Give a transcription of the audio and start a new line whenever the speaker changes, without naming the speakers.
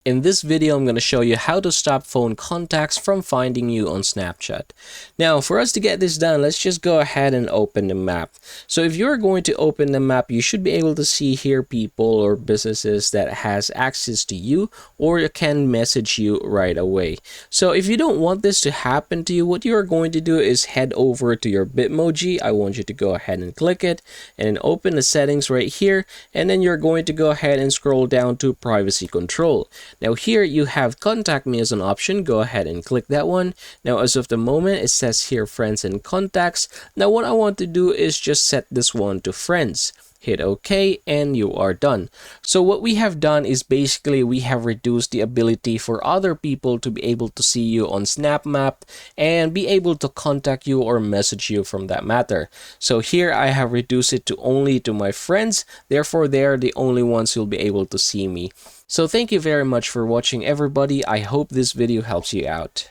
In this video, I'm going to show you how to stop phone contacts from finding you on Snapchat. Now, for us to get this done, let's just go ahead and open the map. So if you're going to open the map, you should be able to see here people or businesses that has access to you or can message you right away. So if you don't want this to happen to you, what you're going to do is head over to your Bitmoji. I want you to go ahead and click it and then open the settings right here. And then you're going to go ahead and scroll down to privacy control. Now here you have contact me as an option. Go ahead and click that one. Now as of the moment, it says here friends and contacts. Now what I want to do is just set this one to friends. Hit OK and you are done. So what we have done is basically we have reduced the ability for other people to be able to see you on SnapMap and be able to contact you or message you from that matter. So here I have reduced it to only to my friends. Therefore, they are the only ones who'll be able to see me. So thank you very much for watching, everybody. I hope this video helps you out.